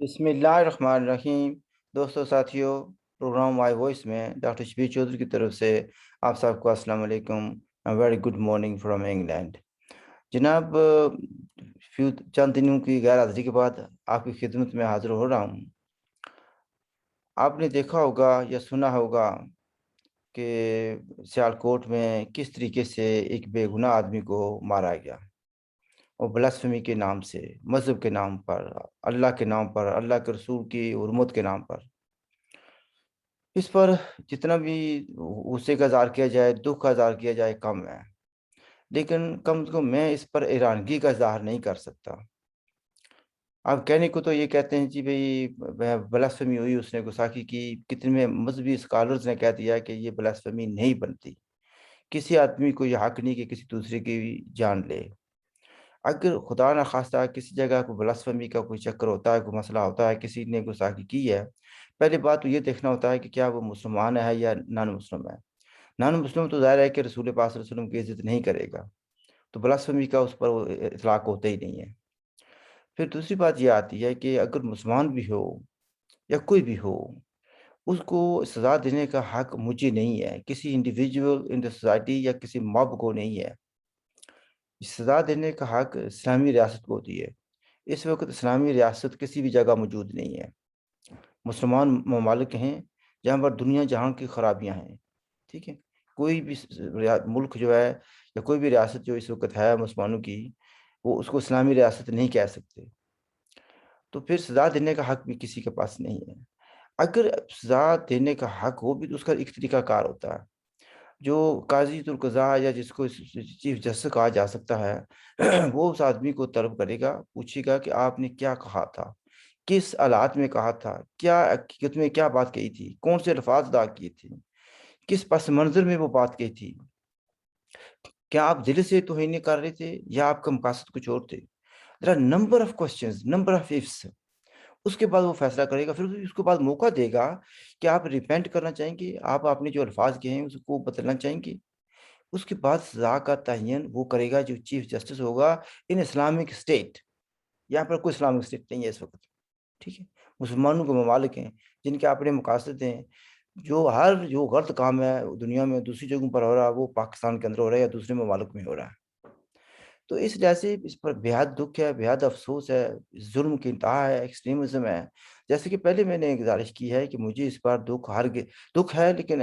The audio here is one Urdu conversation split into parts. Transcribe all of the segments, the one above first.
بسم اللہ الرحمن الرحیم۔ دوستو ساتھیوں، پروگرام مائی وائس میں ڈاکٹر شبیر چودھری کی طرف سے آپ سب کو السلام علیکم، very good morning from England. جناب، چند دنوں کی غیر حاضری کے بعد آپ کی خدمت میں حاضر ہو رہا ہوں۔ آپ نے دیکھا ہوگا یا سنا ہوگا کہ سیالکوٹ میں کس طریقے سے ایک بے گناہ آدمی کو مارا گیا، اور بلاسفمی کے نام سے، مذہب کے نام پر، اللہ کے نام پر، اللہ کے رسول کی حرمت کے نام پر۔ اس پر جتنا بھی غصے کا اظہار کیا جائے، دکھ کا اظہار کیا جائے، کم ہے، لیکن کم از کم میں اس پر حیرانگی کا اظہار نہیں کر سکتا۔ آپ کہنے کو تو یہ کہتے ہیں جی بھئی بلاسفمی ہوئی، اس نے گستاخی کی، کتنے مذہبی اسکالرز نے کہہ دیا کہ یہ بلاسفمی نہیں بنتی۔ کسی آدمی کو یہ حق نہیں کہ کسی دوسرے کی جان لے۔ اگر خدا نخواستہ کسی جگہ کو بلاسفمی کا کوئی چکر ہوتا ہے، کوئی مسئلہ ہوتا ہے، کسی نے گستاخی کی ہے، پہلی بات تو یہ دیکھنا ہوتا ہے کہ کیا وہ مسلمان ہے یا نان مسلم ہے۔ نان مسلم تو ظاہر ہے کہ رسول پاک صلی اللہ علیہ وسلم کی عزت نہیں کرے گا، تو بلاسفمی کا اس پر وہ اطلاق ہوتا ہی نہیں ہے۔ پھر دوسری بات یہ آتی ہے کہ اگر مسلمان بھی ہو یا کوئی بھی ہو، اس کو سزا دینے کا حق مجھے نہیں ہے، کسی انڈیویجول ان دا سوسائٹی یا کسی موب کو نہیں ہے۔ سزا دینے کا حق اسلامی ریاست کو ہوتی ہے۔ اس وقت اسلامی ریاست کسی بھی جگہ موجود نہیں ہے۔ مسلمان ممالک ہیں جہاں پر دنیا جہاں کی خرابیاں ہیں، ٹھیک ہے۔ کوئی بھی ملک جو ہے یا کوئی بھی ریاست جو اس وقت ہے مسلمانوں کی، وہ اس کو اسلامی ریاست نہیں کہہ سکتے۔ تو پھر سزا دینے کا حق بھی کسی کے پاس نہیں ہے۔ اگر سزا دینے کا حق ہو بھی تو اس کا ایک طریقہ کار ہوتا ہے، جو قاضی القضاء یا جس کو چیف جسٹس کہا جا سکتا ہے وہ اس آدمی کو طلب کرے گا، پوچھے گا کہ آپ نے کیا کہا تھا، کس حالات میں کہا تھا، کیا حقیقت میں کیا بات کہی تھی، کون سے الفاظ ادا کیے تھے، کس پس منظر میں وہ بات کہی تھی، کیا آپ دل سے توہین کر رہے تھے یا آپ کا مقاصد کچھ اور تھے۔ There are number of questions, number of ifs۔ اس کے بعد وہ فیصلہ کرے گا، پھر اس کے بعد موقع دے گا کہ آپ ریپینٹ کرنا چاہیں گے، آپ اپنے جو الفاظ کہے ہیں اس کو بدلنا چاہیں گے۔ اس کے بعد سزا کا تعین وہ کرے گا جو چیف جسٹس ہوگا ان اسلامک اسٹیٹ۔ یہاں پر کوئی اسلامک اسٹیٹ نہیں ہے اس وقت، ٹھیک ہے۔ مسلمانوں کے ممالک ہیں جن کے اپنے مقاصد ہیں، جو غلط کام ہے دنیا میں دوسری جگہوں پر ہو رہا ہے وہ پاکستان کے اندر ہو رہا ہے یا دوسرے ممالک میں ہو رہا ہے۔ تو اس لحاظ سے اس پر بےحد دکھ ہے، بےحد افسوس ہے، ظلم کی انتہا ہے، ایکسٹریمزم ہے۔ جیسے کہ پہلے میں نے گزارش کی ہے کہ مجھے اس پر دکھ ہے، لیکن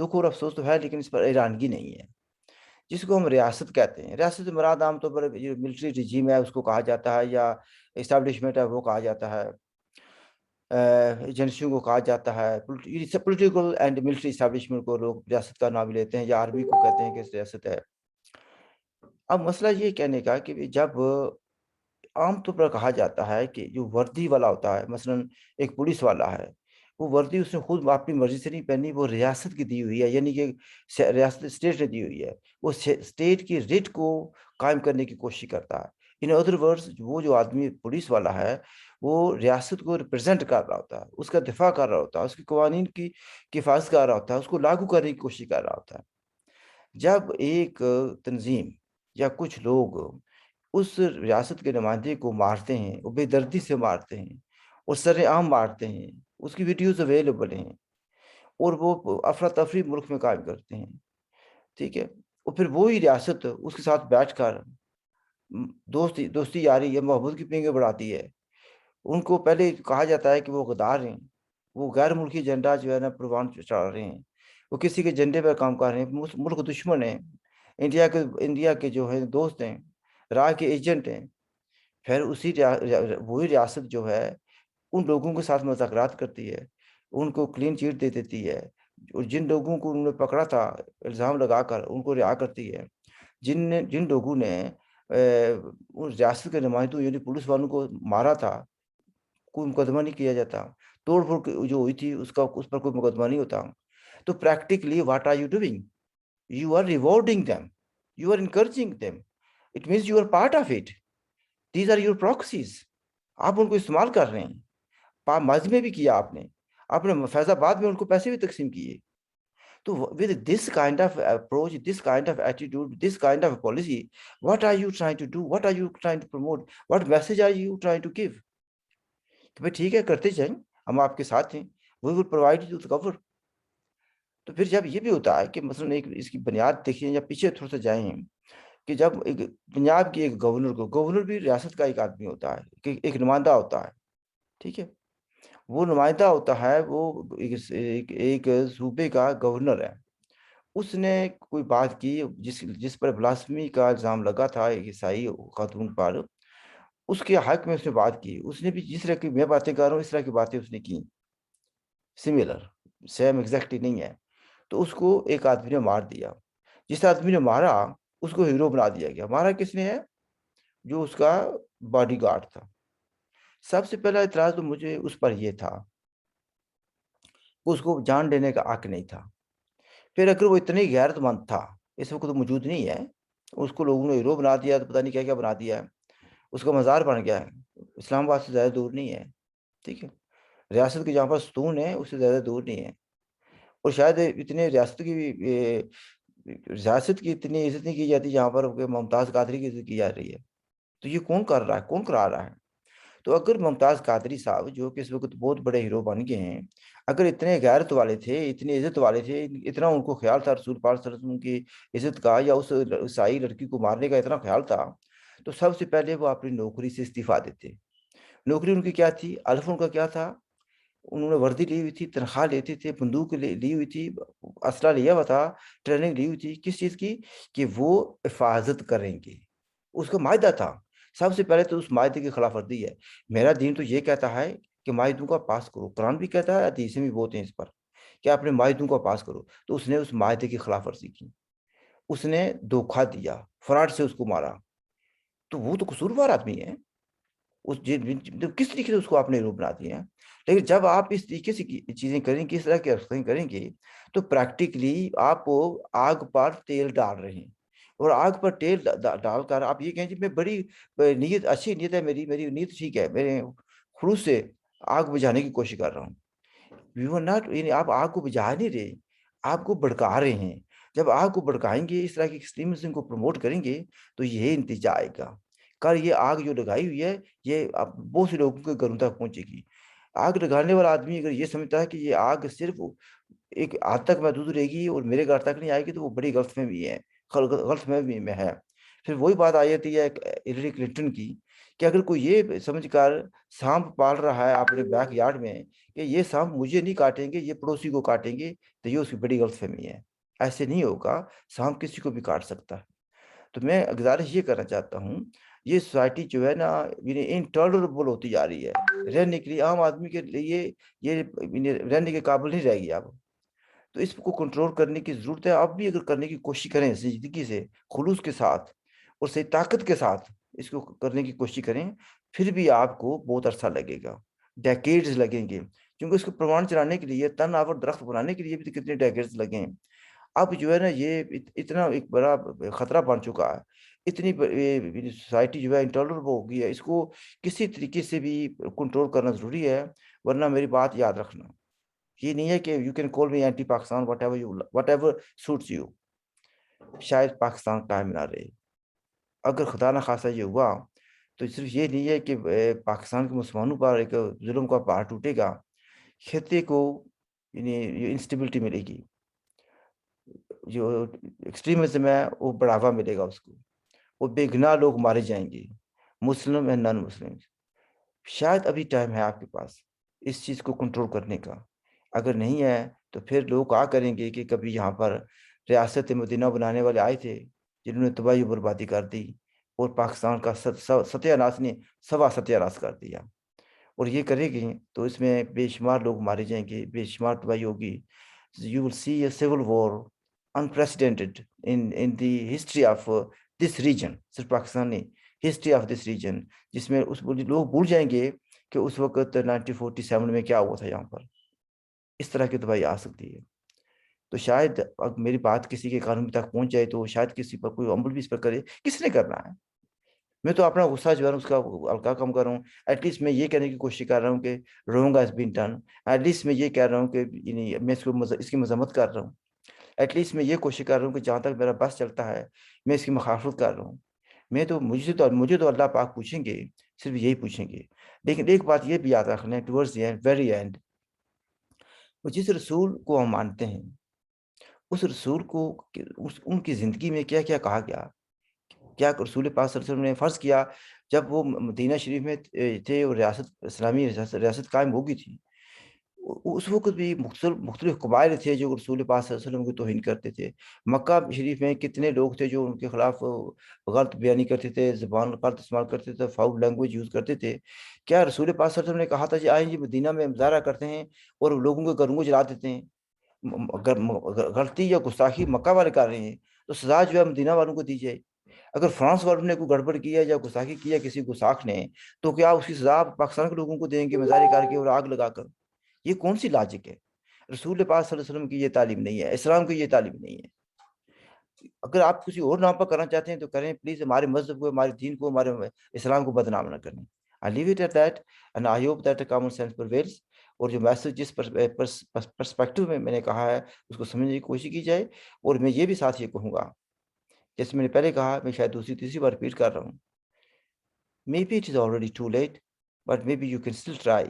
دکھ اور افسوس تو ہے، لیکن اس پر حیرانگی نہیں ہے۔ جس کو ہم ریاست کہتے ہیں، ریاست سے مراد عام طور پر جو ملٹری رجیم ہے اس کو کہا جاتا ہے، یا اسٹیبلشمنٹ ہے وہ کہا جاتا ہے، ایجنسیوں کو کہا جاتا ہے۔ پولیٹیکل اینڈ ملٹری اسٹیبلشمنٹ کو لوگ ریاست کا نام لیتے ہیں، یا آرمی کو کہتے ہیں کہ ریاست ہے۔ اب مسئلہ یہ کہنے کا کہ جب عام طور پر کہا جاتا ہے کہ جو وردی والا ہوتا ہے، مثلا ایک پولیس والا ہے، وہ وردی اس نے خود اپنی مرضی سے نہیں پہنی، وہ ریاست کی دی ہوئی ہے، یعنی کہ ریاست اسٹیٹ نے دی ہوئی ہے۔ وہ اسٹیٹ کی ریٹ کو قائم کرنے کی کوشش کرتا ہے۔ ان ادر ورڈز وہ جو آدمی پولیس والا ہے وہ ریاست کو ریپرزینٹ کر رہا ہوتا ہے، اس کا دفاع کر رہا ہوتا ہے، اس کے قوانین کی حفاظت کر رہا ہوتا ہے، اس کو لاگو کرنے کی کوشش کر رہا ہوتا ہے۔ جب ایک تنظیم یا کچھ لوگ اس ریاست کے نمائندے کو مارتے ہیں، وہ بے دردی سے مارتے ہیں اور سر عام مارتے ہیں، اس کی ویڈیوز اویلیبل ہیں، اور وہ افراتفری ملک میں قائم کرتے ہیں، ٹھیک ہے۔ اور پھر وہی ریاست اس کے ساتھ بیٹھ کر دوستی یاری یا محبت کی پینگیں بڑھاتی ہے۔ ان کو پہلے کہا جاتا ہے کہ وہ غدار ہیں، وہ غیر ملکی ایجنڈا جو ہے نا پروان چڑھا رہے ہیں، وہ کسی کے ایجنڈے پر کام کر رہے ہیں، ملک دشمن ہیں، انڈیا کے جو ہے دوست ہیں، راہ کے ایجنٹ ہیں۔ پھر وہی ریاست جو ہے ان لوگوں کے ساتھ مذاکرات کرتی ہے، ان کو کلین چیٹ دے دیتی ہے، اور جن لوگوں کو انہوں نے پکڑا تھا الزام لگا کر ان کو رہا کرتی ہے۔ جن لوگوں نے اس ریاست کے نمائندوں یعنی پولیس والوں کو مارا تھا، کوئی مقدمہ نہیں کیا جاتا، توڑ پھوڑ جو ہوئی تھی اس پر کوئی مقدمہ نہیں ہوتا۔ تو practically what are you doing? You are rewarding them, you are encouraging them, it means you are part of it, these are your proxies. آپ ان کو استعمال کر رہے ہیں، ماضی میں بھی کیا آپ نے فیض آباد میں ان کو پیسے بھی تقسیم کیے۔ تو with this kind of approach, this kind of attitude, this kind of policy, what are you trying to do? What are you trying to promote? What message are you trying to give? کہ بھائی ٹھیک ہے کرتے جائیں، ہم آپ کے ساتھ ہیں، we will provide you to cover. تو پھر جب یہ بھی ہوتا ہے کہ مثلاً ایک اس کی بنیاد دیکھیں یا پیچھے تھوڑا سا جائیں کہ جب ایک پنجاب کی ایک گورنر بھی ریاست کا ایک آدمی ہوتا ہے، کہ ایک نمائندہ ہوتا ہے، ٹھیک ہے، وہ نمائندہ ہوتا ہے، وہ ایک صوبے کا گورنر ہے. اس نے کوئی بات کی جس پر بلاسفمی کا الزام لگا تھا ایک عیسائی خاتون پر، اس کے حق میں اس نے بات کی. اس نے بھی جس طرح کی میں باتیں کر رہا ہوں اس طرح کی باتیں اس نے کی، سملر، سیم ایگزیکٹلی نہیں ہے. تو اس کو ایک آدمی نے مار دیا. جس آدمی نے مارا اس کو ہیرو بنا دیا گیا. مارا کس نے ہے؟ جو اس کا باڈی گارڈ تھا. سب سے پہلا اعتراض تو مجھے اس پر یہ تھا کہ اس کو جان دینے کا حق نہیں تھا. پھر اگر وہ اتنی غیرت مند تھا، اس وقت تو موجود نہیں ہے، اس کو لوگوں نے ہیرو بنا دیا، تو پتہ نہیں کیا کیا بنا دیا ہے، اس کا مزار بن گیا ہے. اسلام آباد سے زیادہ دور نہیں ہے، ٹھیک ہے، ریاست کی جہاں پر ستون ہے اس سے زیادہ دور نہیں ہے. اور شاید اتنے ریاست کی اتنی عزت نہیں کی جاتی جہاں پر ممتاز قادری کی عزت کی جا رہی ہے. تو یہ کون کر رہا ہے، کون کرا رہا ہے؟ تو اگر ممتاز قادری صاحب جو کہ اس وقت بہت بڑے ہیرو بن گئے ہیں، اگر اتنے غیرت والے تھے، اتنی عزت والے تھے، اتنا ان کو خیال تھا رسول پاک صلی اللہ علیہ وسلم کی عزت کا یا اس عیسائی لڑکی کو مارنے کا اتنا خیال تھا، تو سب سے پہلے وہ اپنی نوکری سے استعفیٰ دیتے. نوکری ان کی کیا تھی؟ الف ان کا کیا تھا؟ انہوں نے وردی لی ہوئی تھی، تنخواہ لیتے تھے، بندوق لی ہوئی تھی، اسلحہ لیا ہوا تھا، ٹریننگ لی ہوئی تھی. کس چیز کی؟ کہ وہ حفاظت کریں گے. اس کا معاہدہ تھا. سب سے پہلے تو اس معاہدے کی خلاف ورزی ہے. میرا دین تو یہ کہتا ہے کہ معاہدوں کا پاس کرو. قرآن بھی کہتا ہے، حدیثیں بھی بولتے ہیں اس پر کہ اپنے معاہدوں کا پاس کرو. تو اس نے اس معاہدے کی خلاف ورزی کی، اس نے دھوکہ دیا، فراڈ سے اس کو مارا. تو وہ تو قصوروار آدمی ہے. کس طریقے سے اس کو آپ نے ہیرو بنا دیا ہے. لیکن جب آپ اس طریقے سے چیزیں کریں گے، اس طرح کی حرکتیں کریں گے، تو پریکٹیکلی آپ آگ پر تیل ڈال رہے ہیں. اور آگ پر تیل ڈال کر آپ یہ کہیں جی میں بڑی نیت، اچھی نیت ہے، میری نیت ٹھیک ہے، میرے خلوص سے آگ بجھانے کی کوشش کر رہا ہوں. یعنی آپ آگ کو بجھا نہیں رہے، آپ کو بھڑکا رہے ہیں. جب آگ کو بھڑکائیں گے، اس طرح کی ایکسٹریمزم کو پروموٹ کریں گے، تو یہ نتیجہ آئے گا. کل یہ آگ جو لگائی ہوئی ہے، یہ بہت سے لوگوں کے گھروں تک پہنچے گی. آگ لگانے والا آدمی اگر یہ سمجھتا ہے کہ یہ آگ صرف ایک حد تک محدود رہے گی اور میرے گھر تک نہیں آئے گی، تو وہ بڑی غلط فہمی ہے، غلط فہمی میں ہے. پھر وہی بات آ جاتی ہے ہلری کلنٹن کی، کہ اگر کوئی یہ سمجھ کر سانپ پال رہا ہے اپنے بیک یارڈ میں کہ یہ سانپ مجھے نہیں کاٹیں گے، یہ پڑوسی کو کاٹیں گے، تو یہ اس کی بڑی غلط فہمی ہے. ایسے نہیں ہوگا، سانپ کسی کو بھی کاٹ سکتا ہے. تو میں گزارش یہ کرنا چاہتا ہوں، یہ سوسائٹی جو ہے نا انٹالریبل ہوتی جا رہی ہے. رہنے کے لیے عام آدمی کے لیے یہ رہنے کے قابل نہیں رہے گی اب. تو اس کو کنٹرول کرنے کی ضرورت ہے. آپ بھی اگر کرنے کی کوشش کریں زندگی سے، خلوص کے ساتھ اور صحیح طاقت کے ساتھ اس کو کرنے کی کوشش کریں، پھر بھی آپ کو بہت عرصہ لگے گا، ڈیکیڈز لگیں گے. کیونکہ اس کو پروان چلانے کے لیے، تن آور درخت بنانے کے لیے بھی کتنے ڈیکیڈز لگے ہیں. اب جو ہے نا یہ اتنا ایک بڑا خطرہ بن چکا ہے. اتنی سوسائٹی جو ہے انٹالریبل ہو گئی ہے. اس کو کسی طریقے سے بھی کنٹرول کرنا ضروری ہے. ورنہ میری بات یاد رکھنا، یہ نہیں ہے کہ you can call me anti Pakistan whatever suits you. شاید پاکستان قائم نہ رہے. اگر خدا نہ خواستہ یہ ہوا تو صرف یہ نہیں ہے کہ پاکستان کے مسلمانوں پر ایک ظلم کا پہاڑ ٹوٹے گا، خطے کو یعنی انسٹیبلٹی ملے گی، جو ایکسٹریمزم ہے وہ بڑھاوا ملے گا اس کو، وہ بے گناہ لوگ مارے جائیں گے، مسلم اینڈ نان مسلم. شاید ابھی ٹائم ہے آپ کے پاس اس چیز کو کنٹرول کرنے کا. اگر نہیں ہے تو پھر لوگ کہا کریں گے کہ کبھی یہاں پر ریاست مدینہ بنانے والے آئے تھے جنہوں نے تباہی و بربادی کر دی، اور پاکستان کا ستیہ ناش نے ستیہ ناش کر دیا. اور یہ کرے گی تو اس میں بے شمار لوگ مارے جائیں گے، بے شمار تباہی ہوگی. You will see a civil war unprecedented in the history of this region. صرف پاکستان نہیں، ہسٹری آف دس ریجن، جس میں لوگ بھول جائیں گے کہ اس وقت 1947 میں کیا ہوا تھا. یہاں پر اس طرح کی تباہی آ سکتی ہے. تو شاید اگر میری بات کسی کے کانوں تک پہنچ جائے تو شاید کسی پر کوئی عمل بھی اس پر کرے. کس نے کرنا ہے؟ میں تو اپنا غصہ جو ہے اس کا ہلکا کم کر رہا ہوں. ایٹ لیسٹ میں یہ کہنے کی کوشش کر رہا ہوں کہ wrong has been done. At least میں یہ کہہ رہا ہوں کہ میں اس کی مذمت کر رہا ہوں. ایٹ لیسٹ میں یہ کوشش کر رہا ہوں کہ جہاں تک میرا بس چلتا ہے میں اس کی مخالفت کر رہا ہوں. مجھے تو اللہ پاک پوچھیں گے صرف یہی پوچھیں گے. لیکن ایک بات یہ بھی یاد رکھ لیں, towards the end, very and, جس رسول کو ہم مانتے ہیں اس رسول کو ان کی زندگی میں کیا کیا کہا گیا, کیا رسول پاک صلی اللہ علیہ وسلم نے فرض کیا جب وہ مدینہ شریف میں تھے اور ریاست اسلامی ریاست قائم ہو گئی تھی. اس وقت بھی مختلف قبائل تھے جو رسول پاک صلی اللہ علیہ وسلم کی توہین کرتے تھے. مکہ شریف میں کتنے لوگ تھے جو ان کے خلاف غلط بیانی کرتے تھے, زبان غلط استعمال کرتے تھے, فاؤل لینگویج یوز کرتے تھے. کیا رسول پاک صلی اللہ علیہ وسلم نے کہا تھا جی آئیں جی مدینہ میں مظاہرہ کرتے ہیں اور لوگوں کے گھروں کو جلا دیتے ہیں؟ اگر غلطی یا گستاخی مکہ والے کر رہے ہیں تو سزا جو ہے مدینہ والوں کو دی جائے. اگر فرانس والوں نے کوئی گڑبڑ کیا یا گستاخی کیا کسی گستاخ نے, تو کیا اس کی سزا پاکستان کے لوگوں کو دیں گے مظاہرے کر کے اور آگ لگا کر؟ یہ کون سی لاجک ہے؟ رسول پاک صلی اللہ علیہ وسلم کی یہ تعلیم نہیں ہے, اسلام کی یہ تعلیم نہیں ہے. اگر آپ کسی اور نام پر کرنا چاہتے ہیں تو کریں, پلیز ہمارے مذہب کو, ہمارے دین کو, ہمارے اسلام کو بدنام نہ کریں. I leave it at that and I hope that common sense prevails. اور جو میسج جس پرسپیکٹو میں نے کہا ہے اس کو سمجھنے کی کوشش کی جائے. اور میں یہ بھی ساتھ یہ کہوں گا, جیسے میں نے پہلے کہا, میں شاید دوسری تیسری بار ریپیٹ کر رہا ہوں, maybe it is already too late but maybe you can still try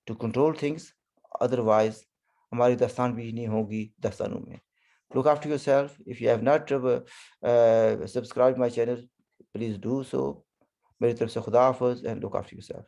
to control things, otherwise ہماری داستان بھی نہیں ہوگی داستانوں میں. Look after yourself. If you have not subscribed my channel, please do so. میری طرف سے خدا حافظ and look after yourself.